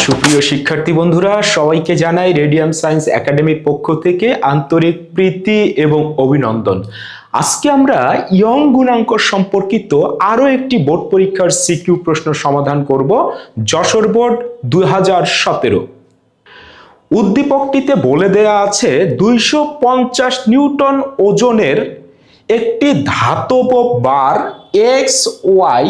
সুপ্রিয় শিক্ষার্থী বন্ধুরা, সবাইকে জানাই রেডিয়াম সায়েন্স একাডেমির পক্ষ থেকে আন্তরিক প্রীতি এবং অভিনন্দন। আজকে আমরা ইয়ং গুণাঙ্ক সম্পর্কিত আরো একটি বোর্ড পরীক্ষার সিকিউ প্রশ্ন সমাধান করব। যশোর বোর্ড 2017। উদ্দীপকটিতে বলে দেয়া আছে 250 নিউটন ওজনের একটি ধাতব বার এক্স ওয়াই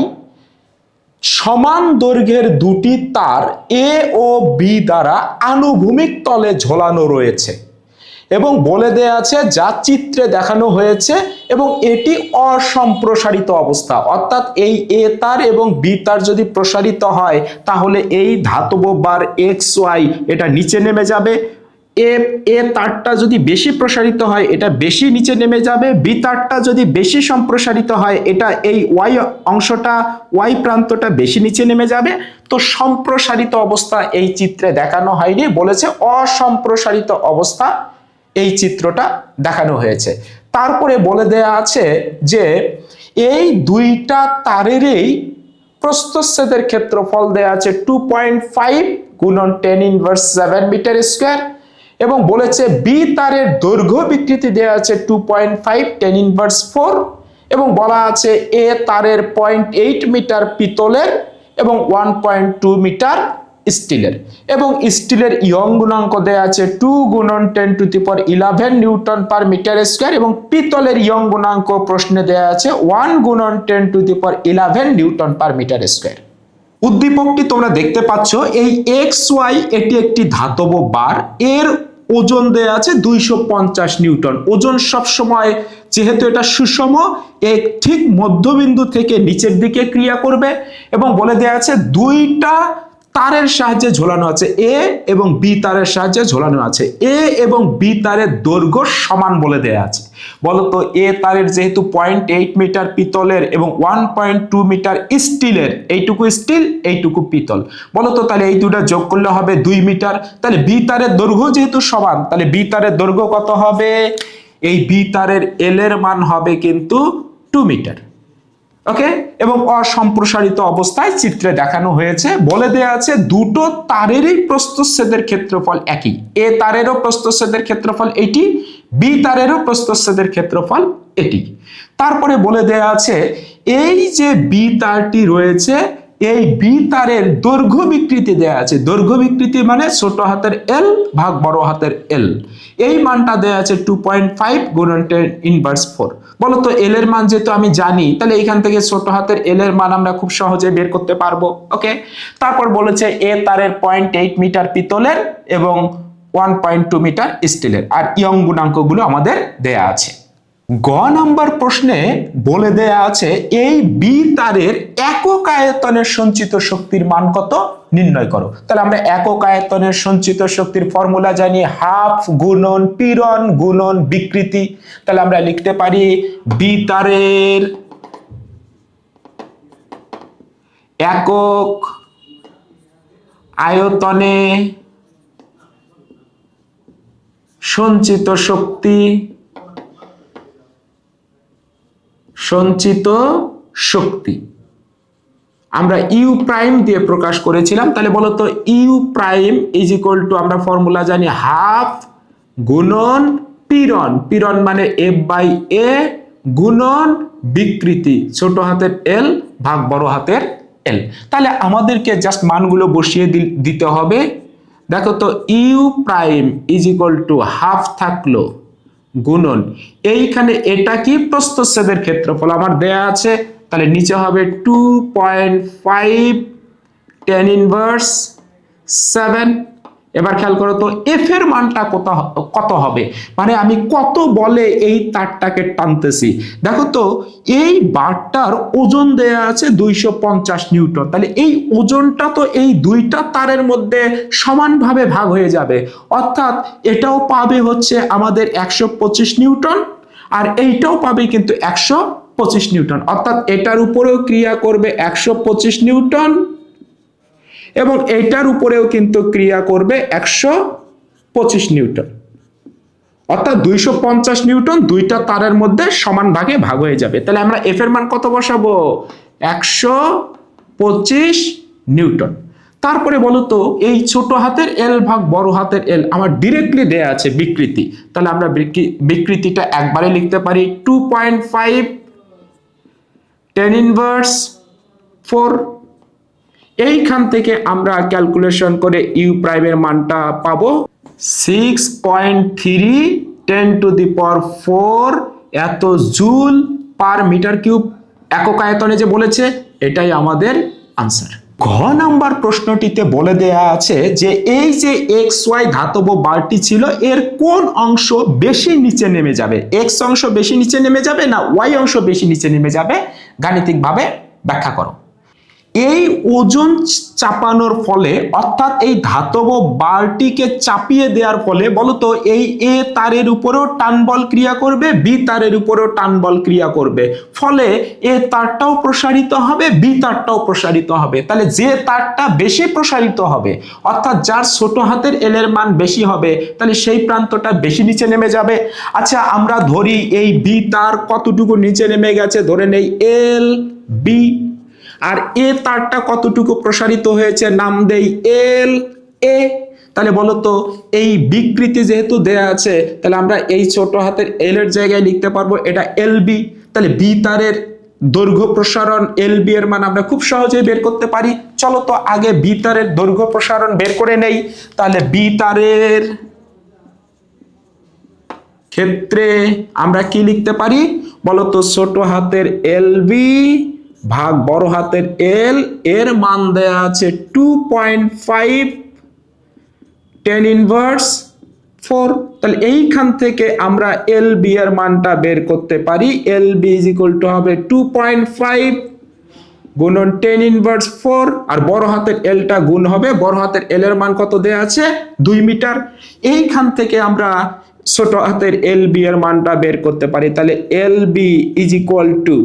সমান দৈর্ঘ্যের দুটি তার এ ও বি দ্বারা আনুভূমিক তলে ঝোলানো রয়েছে এবং বলে দেয়া আছে যা চিত্রে দেখানো হয়েছে এবং এটি অসম্প্রসারিত অবস্থা, অর্থাৎ এই এ তার এবং বি তার যদি প্রসারিত হয় তাহলে এই ধাতব বার এক্স ওয়াই এটা নিচে নেমে যাবে। এ তারটা যদি বেশি প্রসারিত হয় এটা বেশি নিচে নেমে যাবে, বি তারটা যদি বেশি সম্প্রসারিত হয় এটা এই ওয়াই অংশটা ওয়াই প্রান্তটা বেশি নিচে নেমে যাবে। তো সম্প্রসারিত অবস্থা এই চিত্রে দেখানো হয়নি, বলেছে অসম্প্রসারিত অবস্থা এই চিত্রটা দেখানো হয়েছে। তারপরে বলে দেয়া আছে যে এই দুইটা তারেরই প্রস্থচ্ছেদের ক্ষেত্রফল দেয়া আছে 2.5 গুণন 10⁻7 মিটার স্কয়ার এবং বলেছে বি তারের দৈর্ঘ্য বিকৃতি দেয়া আছে 2.5 10⁻4 এবং বলা আছে এ তারের 0.8 মিটার পিতলের এবং 1.2 মিটার স্টিলের এবং স্টিলের ইয়ং গুণাঙ্ক দেয়া আছে 2 গুণন 10⁻11 নিউটন পার মিটার স্কয়ার এবং পিতলের ইয়ং গুণাঙ্ক প্রশ্নে দেয়া আছে 1 গুণন 10⁻11 নিউটন পার মিটার স্কয়ার। উদ্দীপকটি তোমরা দেখতে পাচ্ছ, এই এক্স ওয়াই এটি একটি ধাতব বার, এর ওজন দেয়া আছে 250 নিউটন। ওজন সব সময় যেহেতু এটা সুষম এক ঠিক মধ্যবিন্দু থেকে নিচের দিকে ক্রিয়া করবে এবং বলে দেয়া আছে দুইটা তারের সাহায্যে ঝোলানো আছে, এ এবং বি তারের সাহায্যে ঝোলানো আছে। এ এবং বি তারের দৈর্ঘ্য সমান বলে দেয়া আছে। বলতো এ তারের যেহেতু 0.8 মিটার পিতলের এবং 1.2 মিটার স্টিলের, এইটুকু স্টিল এইটুকু পিতল, বলতো তাহলে এই দুটো যোগ করলে হবে 2 মিটার। তাহলে বি তারের দৈর্ঘ্য যেহেতু সমান তাহলে বি তারের দৈর্ঘ্য কত হবে? এই বি তারের এল এর মান হবে কিন্তু 2 মিটার। ওকে, এবং অসম্প্রসারিত অবস্থায় চিত্রে দেখানো হয়েছে। বলে দেয়া আছে দুটো তারেরই প্রস্থচ্ছেদের ক্ষেত্রফল একই, এ তারেরও প্রস্থচ্ছেদের ক্ষেত্রফল এটি, বি তারেরও প্রস্থচ্ছেদের ক্ষেত্রফল এটি। তারপরে বলে দেয়া আছে এই যে বি তারটি রয়েছে এই বি তারের দৈর্ঘ্য বিকৃতি দেয়া আছে। দৈর্ঘ্য বিকৃতি মানে ছোট হাতের এল ভাগ বড় হাতের এল, এই মানটা দেয়া আছে 2.5 গুণন 10⁻4। বলতো এল এর মান যেহেতু আমি জানি তাহলে এখান থেকে ছোট হাতের এল এর মান আমরা খুব সহজে বের করতে পারবো। ওকে, তারপর বলেছে এ তারের 0.8 মিটার পিতলের এবং 1.2 মিটার স্টিলের, আর ইয়ং গুণাঙ্কগুলো আমাদের দেয়া আছে। গ নাম্বার প্রশ্নে বলে দেয়া আছে এই বি তারের একক আয়তনের সঞ্চিত শক্তির মান কত নির্ণয় করো। তাহলে আমরা একক আয়তনের সঞ্চিত শক্তির ফর্মুলা জানি, হাফ গুণন পীড়ন গুণন বিকৃতি। তাহলে আমরা লিখতে পারি বি তারের একক আয়তনে সঞ্চিত শক্তি আমরা ইউ প্রাইম দিয়ে প্রকাশ করেছিলাম। তাহলে বলতো you prime is equal two, আমরা ফর্মুলা জানি হাফ গুণন পীড়ন, পীড়ন মানে এফ বাই এ গুণন বিকৃতি ছোট হাতের এল ভাগ বড় হাতের এল। তাহলে আমাদেরকে জাস্ট মানগুলো বসিয়ে দিতে হবে। দেখো তো you prime is equal to half থাকলো গুণন এইখানে এটা কি প্রস্থচ্ছেদের ক্ষেত্রফল আমার দেয়া আছে, তাহলে নিচে হবে 2.5 10⁻7। এবার খেয়াল করো তো এফ এর মানটা কত হবে, মানে আমি কত বলে এই তারটাকে টানতেছি। দেখো তো এই বারটার ওজন দেয়া আছে 250 নিউটন, তাহলে এই ওজনটা তো এই দুইটা তারের মধ্যে সমানভাবে ভাগ হয়ে যাবে, অর্থাৎ এটাও পাবে হচ্ছে আমাদের 125 নিউটন আর এইটাও পাবে কিন্তু 125 নিউটন, অর্থাৎ এটার উপরেও ক্রিয়া করবে 125 নিউটন এবং এইটার উপরেও কিন্তু ক্রিয়া করবে 125 নিউটন, অর্থাৎ 250 নিউটন দুইটা তারের মধ্যে সমান ভাগে ভাগ হয়ে যাবে। তাহলে আমরা এফ এর মান কত বসাবো? 125 নিউটন। তারপরে বলো তো এই ছোট হাতের এল ভাগ বড় হাতের এল আমার ডিরেক্টলি দেয়া আছে বিকৃতি, তাহলে আমরা বিকৃতিটা একবারে লিখতে পারি 2.5 tan ইনভার্স 4। এইখান থেকে আমরা ক্যালকুলেশন করে ইউ প্রাইমের মানটা পাবো 6.3 10⁴ এত জুল পার মিটার কিউব একক আয়তনে যে বলেছে, এটাই আমাদের আনসার। ঘ নাম্বার প্রশ্নটিতে বলে দেয়া আছে যে এই যে এক্স ওয়াই ধাতব বারটি ছিল এর কোন অংশ বেশি নিচে নেমে যাবে, এক্স অংশ বেশি নিচে নেমে যাবে না ওয়াই অংশ বেশি নিচে নেমে যাবে, গাণিতিকভাবে ব্যাখ্যা করো। এই ওজন চাপানোর ফলে অর্থাৎ এই ধাতব বারটিকে চাপিয়ে দেওয়ার ফলে বলতো এই এ তারের উপরেও টান বল ক্রিয়া করবে, বি তারের উপরেও টান বল ক্রিয়া করবে, ফলে এ তারটাও প্রসারিত হবে, বি তারটাও প্রসারিত হবে। তাহলে যে তারটা বেশি প্রসারিত হবে অর্থাৎ যার ছোট হাতের এল এর মান বেশি হবে তাহলে সেই প্রান্তটা বেশি নিচে নেমে যাবে। আচ্ছা আমরা ধরি এই বি তার কতটুকু নিচে নেমে গেছে, ধরে নেই এল বি, আর এ তারটা কতটুকু প্রসারিত হয়েছে নাম দেই এল এ। তাহলে বলতো এই বিকৃতি যেহেতু দেয়া আছে তাহলে আমরা এই ছোট হাতের এল এর জায়গায় লিখতে পারবো এটা এল বি। তাহলে বি তারের দৈর্ঘ্য প্রসারণ এল বি এর মান আমরা খুব সহজেই বের করতে পারি। চলো তো আগে বি তারের দৈর্ঘ্য প্রসারণ বের করে নেই। তাহলে বি তারের ক্ষেত্রে আমরা কি লিখতে পারি বলতো, ছোট হাতের এল বি ভাগ বড় হাতের এল এর মান দেয়া আছে 2.5 tan ইনভার্স 4। তাহলে এইখান থেকে আমরা এল বি এর মানটা বের করতে পারি, L B is equal to হবে 2.5 গুণন tan ইনভার্স 4, আর বড় হাতের এলটা গুণ হবে, বড় হাতের এল এর মান কত দেয়া আছে 2 মিটার। এইখান থেকে আমরা ছোট হাতের এল বি এর মানটা বের করতে পারি, তাহলে L B is equal to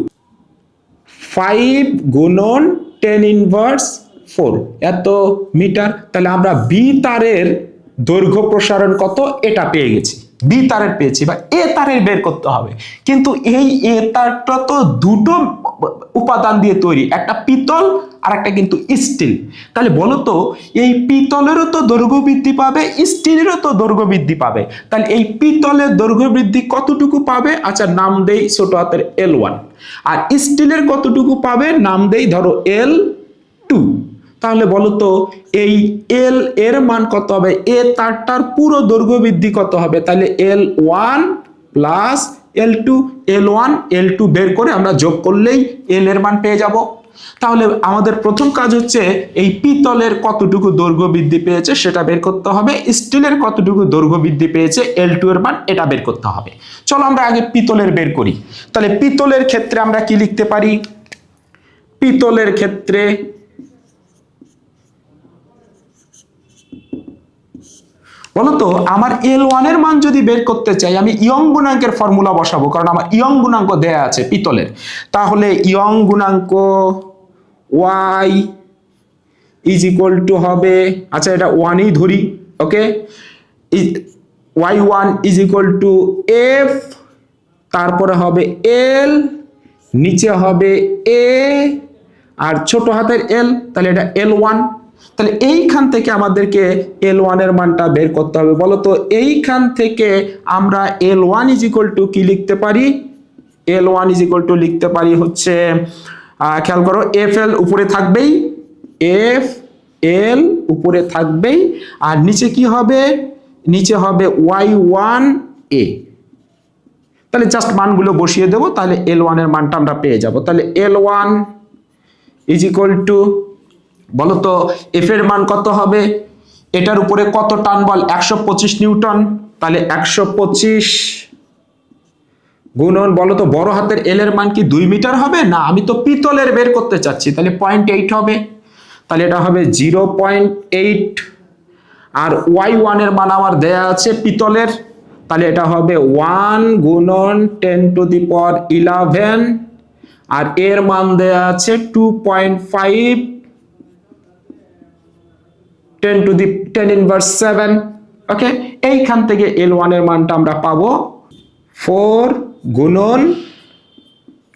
5 গুণন tan ইনভার্স 4 এত মিটার। তাহলে আমরা বি তারের দৈর্ঘ্য প্রসারণ কত এটা পেয়ে গেছি, বি তারের পেয়েছি, বা এ তারের বের করতে হবে। কিন্তু এই এ তারটা তো দুটো উপাদান দিয়ে তৈরি, একটা পিতল আর একটা কিন্তু স্টিল। তাহলে বলো তো এই পিতলেরও তো দৈর্ঘ্য বৃদ্ধি পাবে, স্টিলেরও তো দৈর্ঘ্য বৃদ্ধি পাবে। তাহলে এই পিতলের দৈর্ঘ্য বৃদ্ধি কতটুকু পাবে, আচ্ছা নাম দেই ছোট হাতের L1, আর স্টিলের কতটুকু পাবে নাম দেই ধরো L2। তাহলে বলো তো এই এল এর মান কত হবে, এ তারটার পুরো দৈর্ঘ্য বৃদ্ধি কত হবে, তাহলে L1 plus L2, L1 L2 বের করে আমরা যোগ করলেই এল এর মান পেয়ে যাব। তাহলে আমাদের প্রথম কাজ হচ্ছে এই পিতলের কতটুকু দৈর্ঘ্য বৃদ্ধি পেয়েছে সেটা বের করতে হবে, স্টিলের কতটুকু দৈর্ঘ্য বৃদ্ধি পেয়েছে L2 এর মান এটা বের করতে হবে। চলো আমরা আগে পিতলের বের করি। তাহলে পিতলের ক্ষেত্রে আমরা কি লিখতে পারি, পিতলের ক্ষেত্রে বলতো আমার L1 এর মান যদি বের করতে চাই আমি ইয়ং গুণাঙ্কের ফর্মুলা বসাবো, কারণ আমার ইয়ং গুণাঙ্ক দেয়া আছে পিতলের। তাহলে ইয়ং গুণাঙ্ক y ইজ ইকুয়াল টু হবে, আচ্ছা এটা 1ই ধরি, ওকে, y1 is equal two f, তারপরে হবে l, নিচে হবে a, আর ছোট হাতের l, তাহলে এটা L1। তাহলে এইখান থেকে আমাদেরকে L1 এর মানটা বের করতে হবে। বলতো এইখান থেকে আমরা L1 ইজ ইকুয়াল টু কি লিখতে পারি, L1 ইজ ইকুয়াল টু লিখতে পারি হচ্ছে খেয়াল করো FL উপরে থাকবেই, FL উপরে থাকবেই, আর নিচে কি হবে, নিচে হবে Y1A। তাহলে জাস্ট মানগুলো বসিয়ে দেবো, তাহলে L1 এর মানটা আমরা পেয়ে যাব। তাহলে L1 ইজ ইকুয়াল টু বলতো এফ এর মান কত হবে, এটার উপরে কত টান বল 125 নিউটন, তাহলে 125 গুণন বলতো বড় হাতের এল এর মান কি 2 মিটার হবে, না আমি তো পিতলের বের করতে চাচ্ছি, তাহলে 0.8 হবে, তাহলে এটা হবে 0.8, আর y1 এর মান আমার দেয়া আছে পিতলের, তাহলে এটা হবে 1 গুণন 10⁻11, আর এর মান দেয়া আছে 2.5 10 ইনভার্স 7। ওকে, এইখান থেকে L1 এর মানটা আমরা পাবো 4 গুণন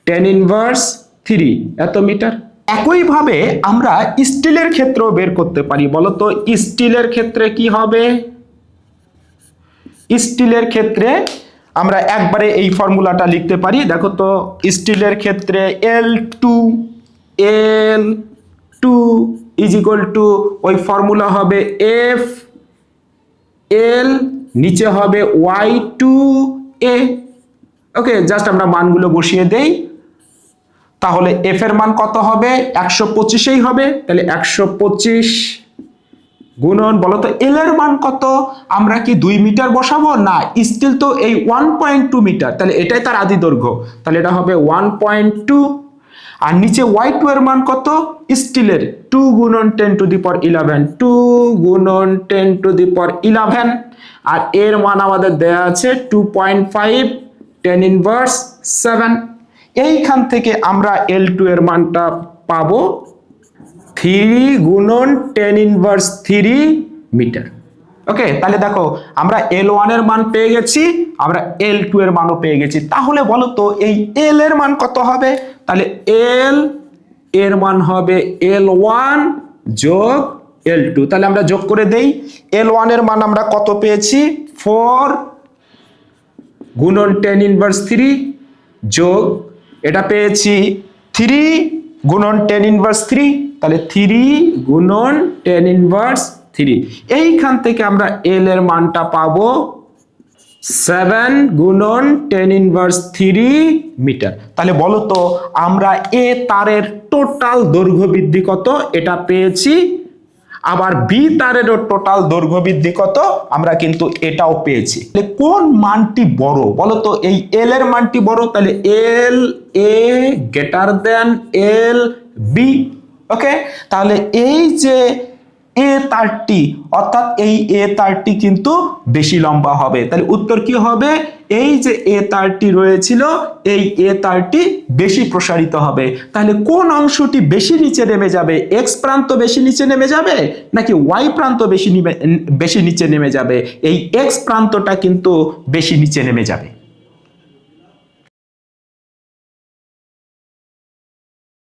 10 ইনভার্স 3 এত মিটার। একইভাবে আমরা স্টিলের ক্ষেত্রেও বের করতে পারি। বলতো স্টিলের ক্ষেত্রে কি হবে? স্টিলের ক্ষেত্রে আমরা একবারে এই ফর্মুলাটা লিখতে পারি। দেখো তো, স্টিলের ক্ষেত্রে L2 ইজ ইকুয়াল টু ওই ফর্মুলা হবে F L, নিচে হবে Y2A। ওকে, জাস্ট আমরা মানগুলো বসিয়ে দেই। তাহলে F এর মান কত হবে? 125 হবে। তাহলে 125 গুণন, বলতো L এর মান কত? আমরা কি 2 মিটার বসাবো? না, স্টিল তো এই 1.2 মিটার, তাহলে এটাই তার আদি দৈর্ঘ্য, তাহলে এটা হবে 1.2। আর নিচে Y2 এর মান কত? স্টিলের 2 গুণন 10 টু দি পাওয়ার 11, 2 গুণন 10 টু দি পাওয়ার 11। আর এর মান আমাদের দেয়া আছে 2.5 10 ইনভার্স 7। এইখান থেকে আমরা L2 এর মানটা পাবো 3 গুণন 10 ইনভার্স 3 মিটার। ওকে, তাহলে দেখো আমরা L1 এর মান পেয়ে গেছি, আমরা L2 এর মানও পেয়ে গেছি। তাহলে বলো তো এই L এর মান কত হবে? তাহলে L এর মান হবে L1 যোগ L2। তাহলে আমরা যোগ করে দেই। L1 এর মান আমরা কত পেয়েছি? 4 গুণন 10 ইনভার্স 3 যোগ এটা পেয়েছি 3 গুণন 10 ইনভার্স 3, তাহলে 3 গুণন 10 ইনভার্স 3। এইখান থেকে আমরা L এর মানটা পাবো 7 গুণন 10 ইনভার্স 3 মিটার। তাহলে বলো তো আমরা এ তারের টোটাল দৈর্ঘ্য বৃদ্ধি কত এটা পেয়েছি, আবার বি তারেরও টোটাল দৈর্ঘ্য বৃদ্ধি কত আমরা কিন্তু এটাও পেয়েছি। তাহলে কোন মানটি বড়? বলো তো এই L এর মানটি বড়, তাহলে L A greater than L B। ওকে, তাহলে এই যে এ তারটি, অর্থাৎ এই এ তারটি কিন্তু বেশি লম্বা হবে। তাহলে উত্তর কি হবে? এই যে এ তারটি রয়েছিল, এই এ তারটি বেশি প্রসারিত হবে। তাহলে কোন অংশটি বেশি নিচে নেমে যাবে? এক্স প্রান্ত বেশি নিচে নেমে যাবে নাকি ওয়াই প্রান্ত বেশি নিচে নেমে যাবে? এই এক্স প্রান্তটা কিন্তু বেশি নিচে নেমে যাবে।